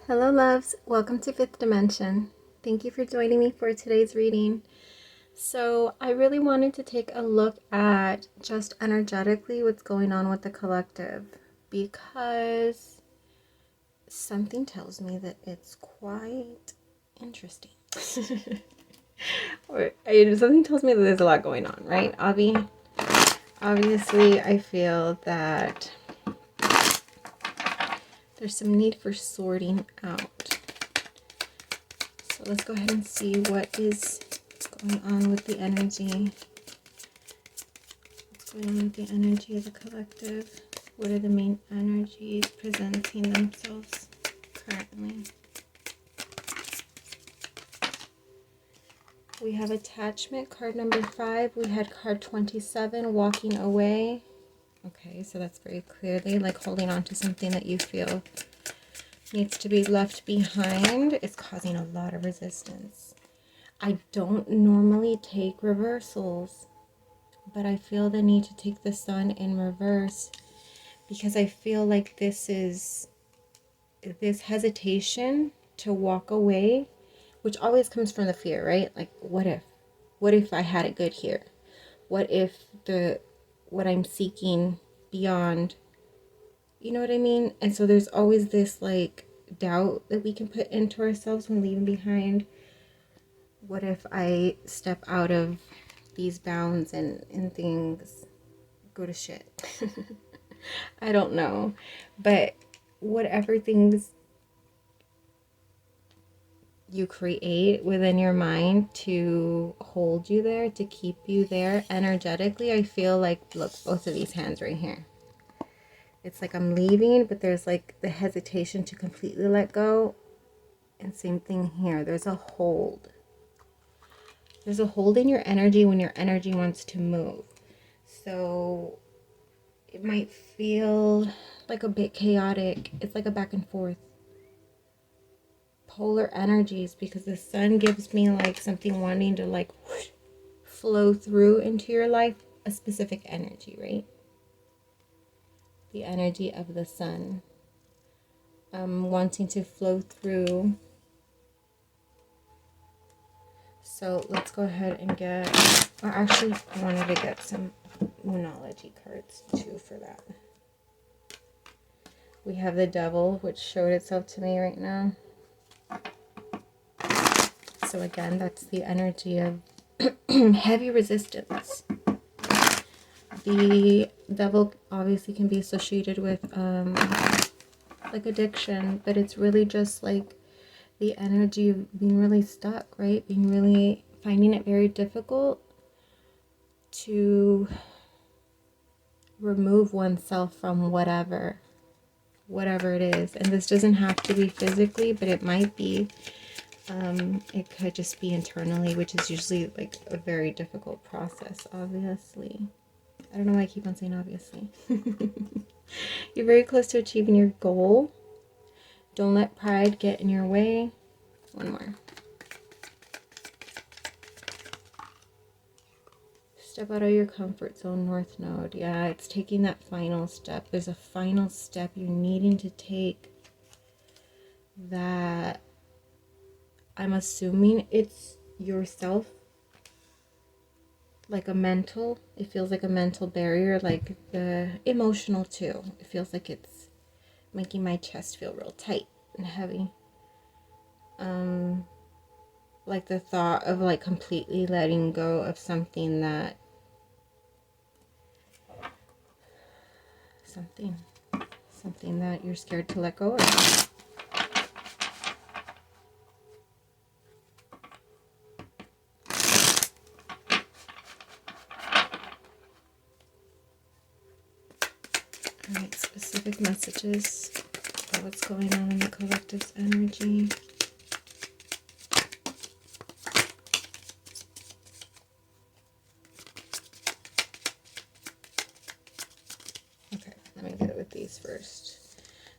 Hello loves, welcome to Fifth Dimension. Thank you for joining me for today's reading. So I really wanted to take a look at just energetically what's going on with the collective, because something tells me that it's quite interesting. Or something tells me that there's a lot going on, right, Avi? Obviously, I feel that there's some need for sorting out. So let's go ahead and see what is going on with the energy. What's going on with the energy of the collective? What are the main energies presenting themselves currently? We have attachment, card number 5. We had card 27, walking away. Okay, so that's very clearly like holding on to something that you feel needs to be left behind. It's causing a lot of resistance. I don't normally take reversals, but I feel the need to take the Sun in reverse because I feel like this hesitation to walk away, which always comes from the fear, right? Like, what if I had it good here? What if what I'm seeking beyond, you know what I mean? And so there's always this like doubt that we can put into ourselves when leaving behind. What if I step out of these bounds and things go to shit? I don't know, but whatever things you create within your mind to hold you there, to keep you there energetically, I feel like, look, both of these hands right here. It's like I'm leaving, but there's like the hesitation to completely let go. And same thing here. There's a hold. There's a hold in your energy when your energy wants to move. So it might feel like a bit chaotic. It's like a back and forth. Polar energies, because the Sun gives me like something wanting to like whoosh, flow through into your life, a specific energy, right? The energy of the Sun, wanting to flow through. So let's go ahead and get, or actually I wanted to get some Moonology cards too for that. We have the Devil, which showed itself to me right now. So again, that's the energy of heavy resistance. The Devil obviously can be associated with like addiction, but it's really just like the energy of being really stuck, right? Finding it very difficult to remove oneself from whatever it is. And this doesn't have to be physically, but it might be. It could just be internally, which is usually like a very difficult process, obviously. I don't know why I keep on saying obviously. You're very close to achieving your goal. Don't let pride get in your way. One more. Step out of your comfort zone, North Node. Yeah, it's taking that final step. There's a final step you're needing to take that I'm assuming it's yourself, like a mental, it feels like a mental barrier, like the emotional too. It feels like it's making my chest feel real tight and heavy. Like the thought of like completely letting go of something that you're scared to let go of. Alright, specific messages about what's going on in the collective's energy. Okay, let me get it with these first.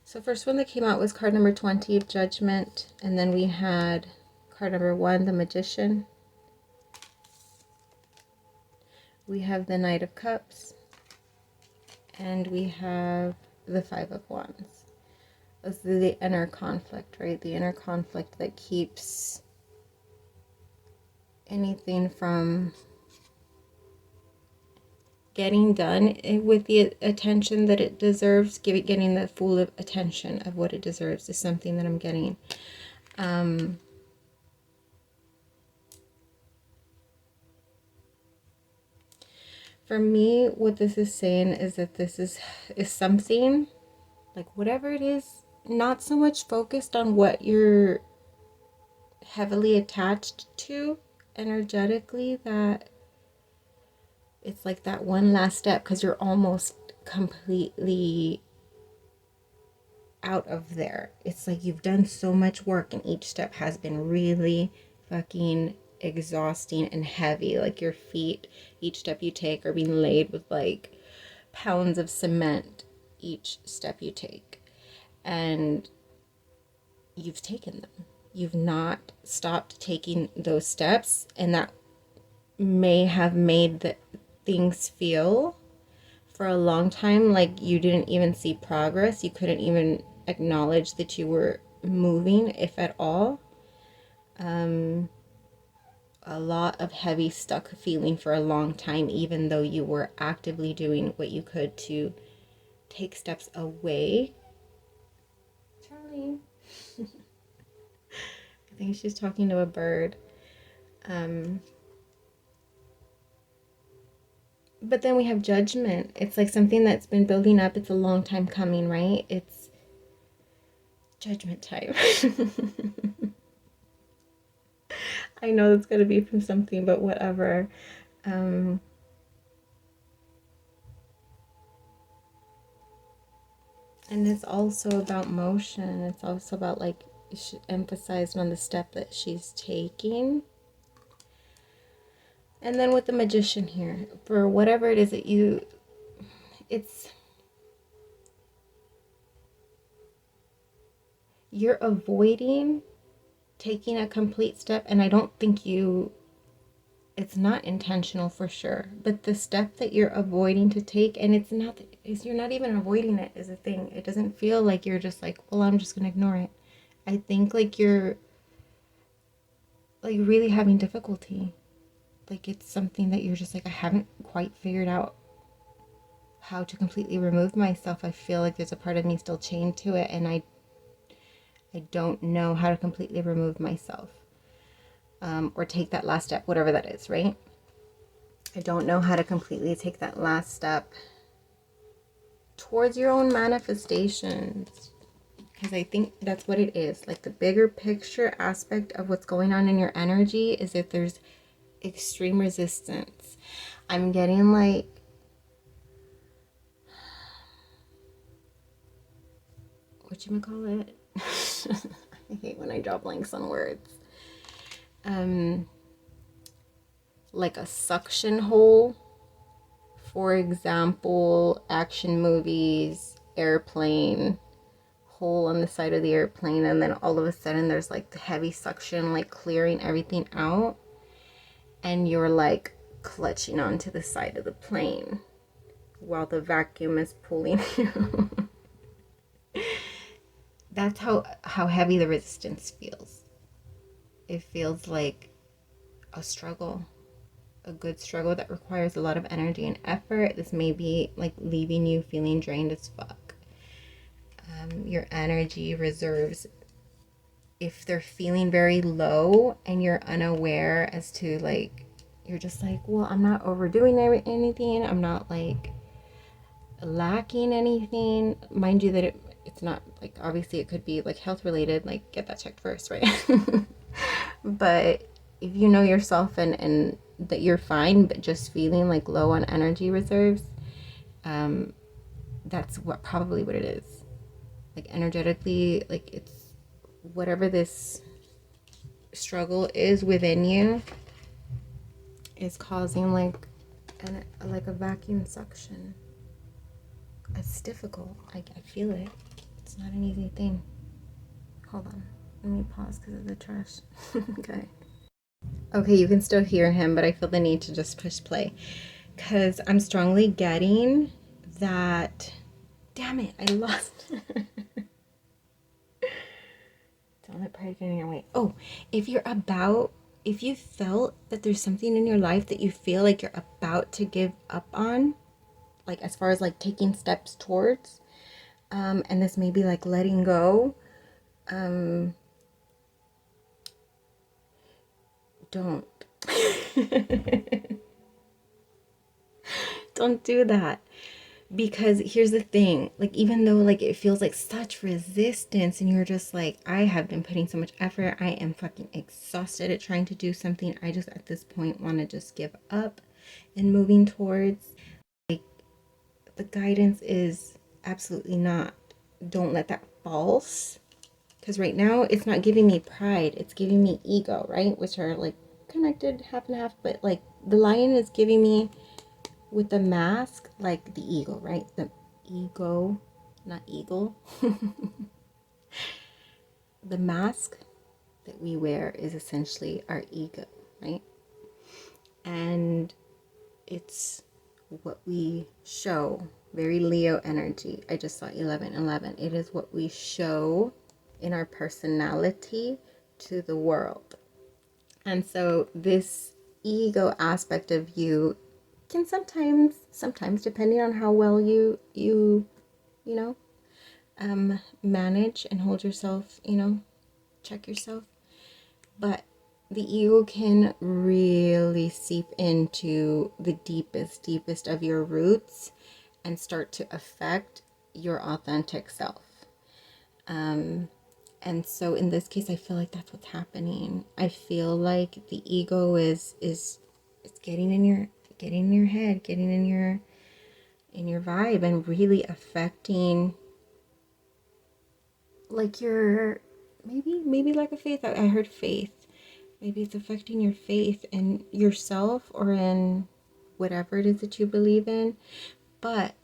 So first one that came out was card number 20 of Judgment, and then we had card number 1, the Magician. We have the Knight of Cups. And we have the 5 of Wands. This is the inner conflict, right? The inner conflict that keeps anything from getting done with the attention that it deserves. Getting the full attention of what it deserves is something that I'm getting. For me, what this is saying is that this is something, like whatever it is, not so much focused on what you're heavily attached to energetically, that it's like that one last step, because you're almost completely out of there. It's like you've done so much work and each step has been really fucking exhausting and heavy. Like your feet, each step you take, are being laid with like pounds of cement each step you take, and you've taken them. You've not stopped taking those steps, and that may have made the things feel for a long time like you didn't even see progress. You couldn't even acknowledge that you were moving, if at all. A lot of heavy stuck feeling for a long time, even though you were actively doing what you could to take steps away. Charlie. I think she's talking to a bird. But then we have Judgment. It's like something that's been building up. It's a long time coming, right? It's judgment time. I know that's going to be from something, but whatever. And it's also about motion. It's also about, like, emphasized on the step that she's taking. And then with the Magician here, for whatever it is that you're avoiding taking a complete step, and I don't think it's not intentional for sure, but the step that you're avoiding to take, and you're not even avoiding it, is a thing. It doesn't feel like you're just like, well, I'm just gonna ignore it. I think like you're like really having difficulty. Like it's something that you're just like, I haven't quite figured out how to completely remove myself. I feel like there's a part of me still chained to it, and I don't know how to completely remove myself, or take that last step, whatever that is, right? I don't know how to completely take that last step towards your own manifestations, because I think that's what it is. Like the bigger picture aspect of what's going on in your energy is that there's extreme resistance. I'm getting like, whatchamacallit? I hate when I draw blanks on words. Like a suction hole. For example, action movies, airplane, hole on the side of the airplane, and then all of a sudden there's like the heavy suction, like clearing everything out, and you're like clutching onto the side of the plane while the vacuum is pulling you. That's how heavy the resistance feels. It feels like a struggle, a good struggle that requires a lot of energy and effort. This may be like leaving you feeling drained as fuck. Your energy reserves, if they're feeling very low and you're unaware as to like, you're just like, well, I'm not overdoing anything. I'm not like lacking anything. Mind you that it's not like, obviously it could be like health related, like get that checked first, right? But if you know yourself and that you're fine, but just feeling like low on energy reserves, that's probably what it is. Like energetically, like it's whatever this struggle is within you is causing like a vacuum suction. It's difficult. I feel it. It's not an easy thing. Hold on. Let me pause because of the trash. Okay. Okay, you can still hear him, but I feel the need to just push play because I'm strongly getting that. Damn it, I lost. Don't let pride get in your way. Oh, if you felt that there's something in your life that you feel like you're about to give up on, like as far as like taking steps towards, and this may be like letting go, don't. Don't do that. Because here's the thing, like even though like it feels like such resistance and you're just like, I have been putting so much effort, I am fucking exhausted at trying to do something, I just at this point want to just give up and moving towards, like, the guidance is absolutely not, don't let that false, because right now it's not giving me pride, it's giving me ego, right, which are like connected half and half, but like the lion is giving me with the mask, like the eagle, right? The ego, not eagle. The mask that we wear is essentially our ego, right? And it's what we show. Very Leo energy. I just saw 11:11. It is what we show in our personality to the world. And so this ego aspect of you can sometimes depending on how well you know, manage and hold yourself, check yourself, but the ego can really seep into the deepest of your roots and start to affect your authentic self. And so in this case, I feel like that's what's happening. I feel like the ego is getting in your head, getting in your vibe, and really affecting like your maybe like a faith. I heard faith. Maybe it's affecting your faith in yourself or in whatever it is that you believe in. But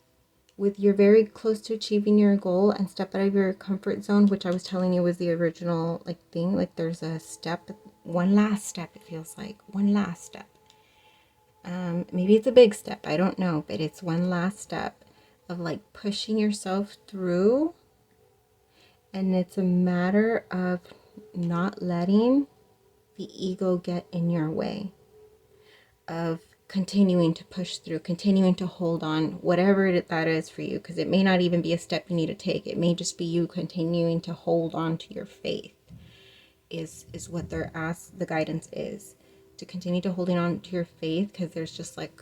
with you're very close to achieving your goal and step out of your comfort zone, which I was telling you was the original like thing, like there's a step, one last step, it feels like one last step. Maybe it's a big step, I don't know, but it's one last step of like pushing yourself through, and it's a matter of not letting the ego get in your way of continuing to push through, continuing to hold on, whatever that is for you, because it may not even be a step you need to take. It may just be you continuing to hold on to your faith is what they're asked, the guidance is to continue to holding on to your faith, because there's just like,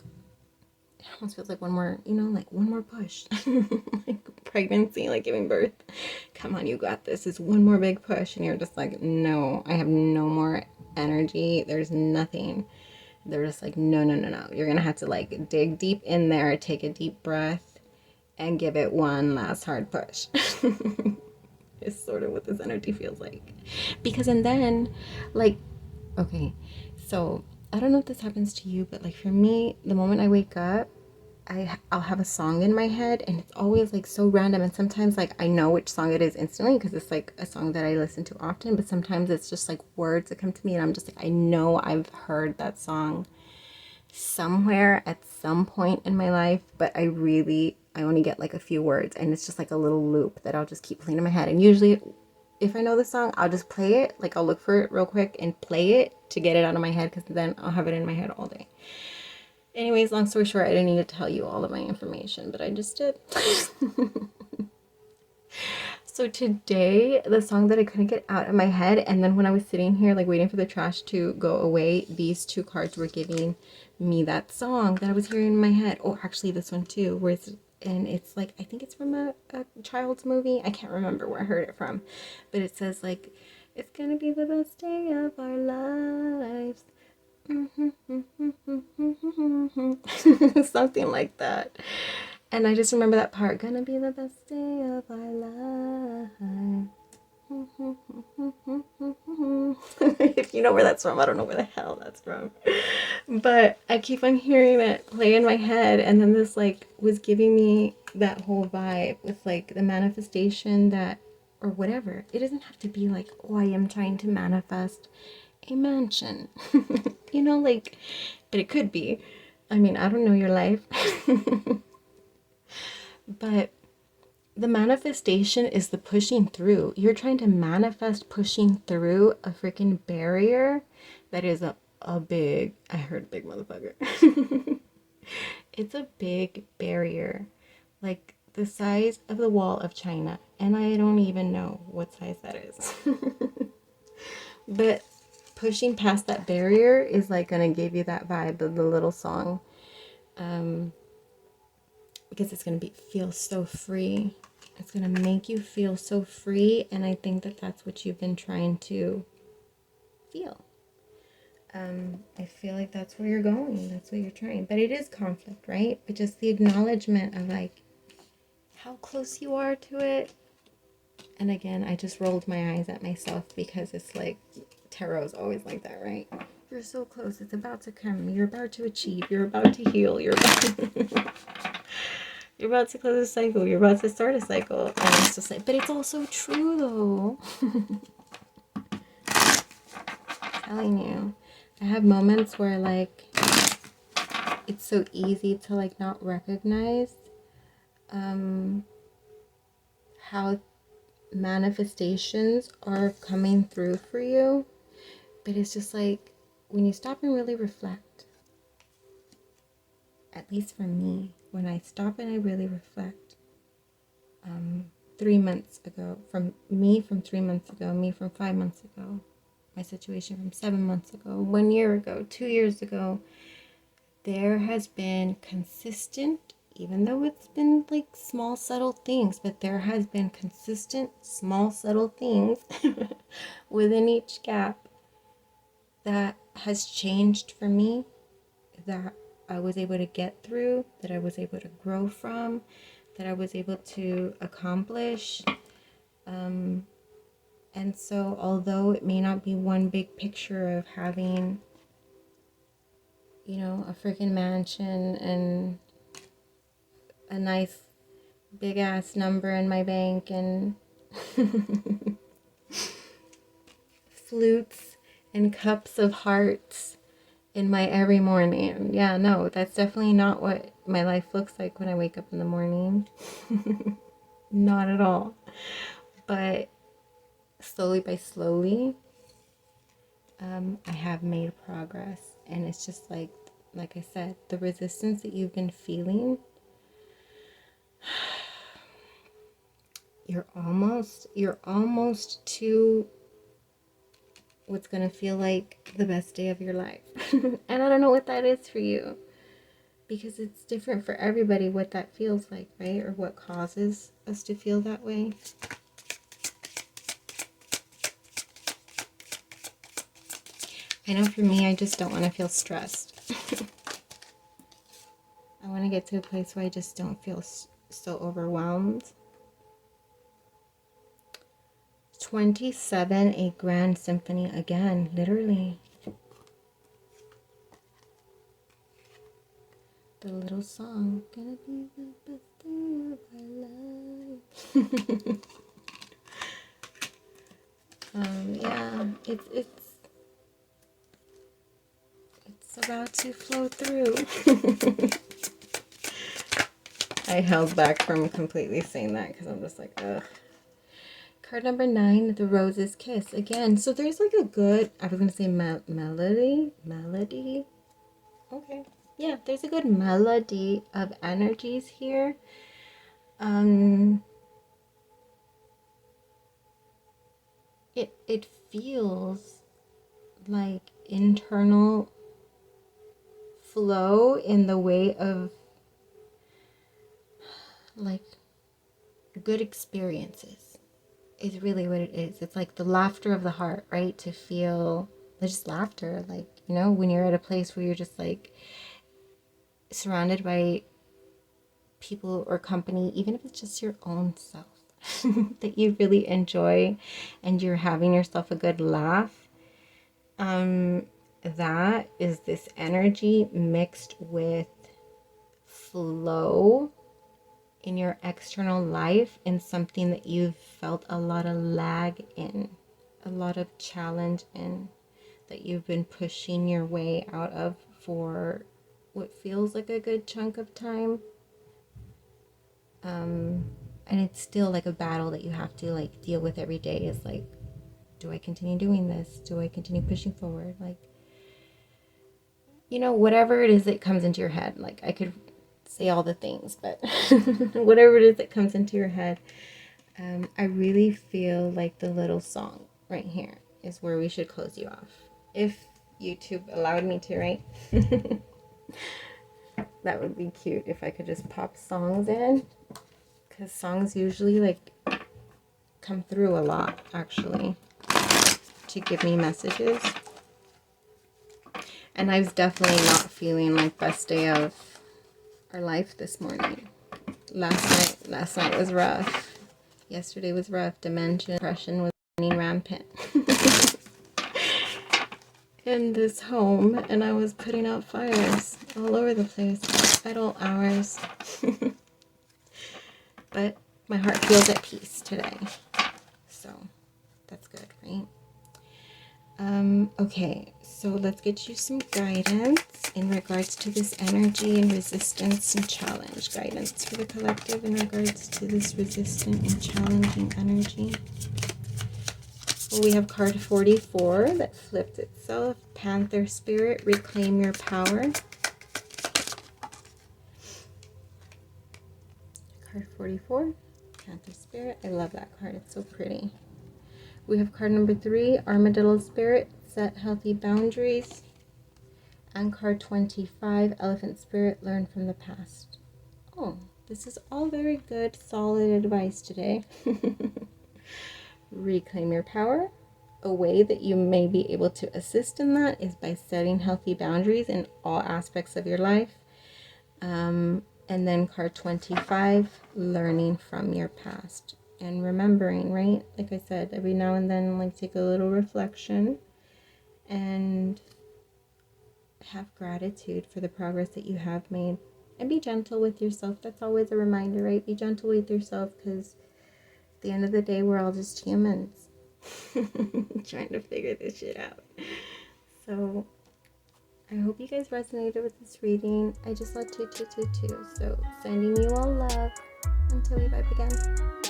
it almost feels like one more, like one more push. Like pregnancy, like giving birth. Come on, you got this. It's one more big push, and you're just like, no, I have no more energy. There's nothing. They're just like, no. You're gonna have to like dig deep in there, take a deep breath, and give it one last hard push. It's sort of what this energy feels like. Because, and then, like, okay, so I don't know if this happens to you, but like for me, the moment I wake up, I'll have a song in my head, and it's always like so random, and sometimes like I know which song it is instantly because it's like a song that I listen to often, but sometimes it's just like words that come to me and I'm just like, I know I've heard that song somewhere at some point in my life, but I only get like a few words, and it's just like a little loop that I'll just keep playing in my head. And usually if I know the song, I'll just play it, like I'll look for it real quick and play it to get it out of my head, because then I'll have it in my head all day. Anyways, long story short, I didn't need to tell you all of my information, but I just did. So today, the song that I couldn't get out of my head, and then when I was sitting here like waiting for the trash to go away, these two cards were giving me that song that I was hearing in my head. Oh, actually this one too, and it's like, I think it's from a child's movie. I can't remember where I heard it from, but it says like, it's gonna be the best day of our lives. Something like that. And I just remember that part, gonna be the best day of our life. If you know where that's from, I don't know where the hell that's from, but I keep on hearing it play in my head, and then this like was giving me that whole vibe with like the manifestation that, or whatever. It doesn't have to be like, oh, I am trying to manifest a mansion. You know, like, but it could be. I mean, I don't know your life. But the manifestation is the pushing through. You're trying to manifest pushing through a freaking barrier that is a big, I heard big motherfucker. It's a big barrier, like the size of the wall of China. And I don't even know what size that is. But pushing past that barrier is like going to give you that vibe of the little song. Because it's going to feel so free. It's going to make you feel so free. And I think that that's what you've been trying to feel. I feel like that's where you're going. That's what you're trying. But it is conflict, right? But just the acknowledgement of like how close you are to it. And again, I just rolled my eyes at myself because it's like tarot's always like that, right? You're so close. It's about to come. You're about to achieve. You're about to heal. You're about to close a cycle. You're about to start a cycle. And it's just like, but it's also true though. I'm telling you. I have moments where like it's so easy to like not recognize how manifestations are coming through for you. But it's just like when you stop and really reflect, at least for me, when I stop and I really reflect, 3 months ago, from 3 months ago, me from 5 months ago, my situation from 7 months ago, 1 year ago, 2 years ago, there has been consistent, even though it's been like small, subtle things, but there has been consistent, small, subtle things within each gap that has changed for me, that I was able to get through, that I was able to grow from, that I was able to accomplish. And so although it may not be one big picture of having, you know, a freaking mansion and a nice big ass number in my bank and flutes and cups of hearts in my every morning. Yeah, no, that's definitely not what my life looks like when I wake up in the morning. Not at all. But slowly by slowly, I have made progress. And it's just like I said, the resistance that you've been feeling, you're almost to what's going to feel like the best day of your life. And I don't know what that is for you, because it's different for everybody what that feels like, right? Or what causes us to feel that way. I know for me, I just don't want to feel stressed. I want to get to a place where I just don't feel so overwhelmed. 27, a grand symphony again, literally. The little song, gonna be the best day of my life. Yeah, it's about to flow through. I held back from completely saying that because I'm just like, ugh. Card number 9, the Rose's Kiss. Again, so there's like a good, I was going to say melody. Okay. Yeah, there's a good melody of energies here. It feels like internal flow in the way of like good experiences is really what it is. It's like the laughter of the heart, right? To feel just laughter, like, you know, when you're at a place where you're just like surrounded by people or company, even if it's just your own self, that you really enjoy and you're having yourself a good laugh. That is this energy mixed with flow in your external life, in something that you've felt a lot of lag in, a lot of challenge in, that you've been pushing your way out of for what feels like a good chunk of time. And it's still like a battle that you have to like deal with every day. Is like, do I continue doing this? Do I continue pushing forward? Like, you know, whatever it is that comes into your head. Like, I could say all the things, but whatever it is that comes into your head, I really feel like the little song right here is where we should close you off. If YouTube allowed me to, right? That would be cute if I could just pop songs in. Because songs usually like come through a lot, actually, to give me messages. And I was definitely not feeling like best day of our life this morning. Last night was rough. Yesterday was rough. Depression was running rampant in this home, and I was putting out fires all over the place at all hours. But my heart feels at peace today, so that's good, right? Okay, so let's get you some guidance in regards to this energy and resistance and challenge. Guidance for the collective in regards to this resistant and challenging energy. Well, we have card 44 that flipped itself. Panther Spirit, reclaim your power. Card 44, Panther Spirit. I love that card. It's so pretty. We have card number 3, Armadillo Spirit, set healthy boundaries. And card 25, Elephant Spirit, learn from the past. Oh, this is all very good, solid advice today. Reclaim your power. A way that you may be able to assist in that is by setting healthy boundaries in all aspects of your life. And then card 25, learning from your past. And remembering, right? Like I said, every now and then, like, take a little reflection and have gratitude for the progress that you have made. And be gentle with yourself. That's always a reminder, right? Be gentle with yourself, because at the end of the day, we're all just humans trying to figure this shit out. So I hope you guys resonated with this reading. I just love 2222. So sending you all love until we vibe again.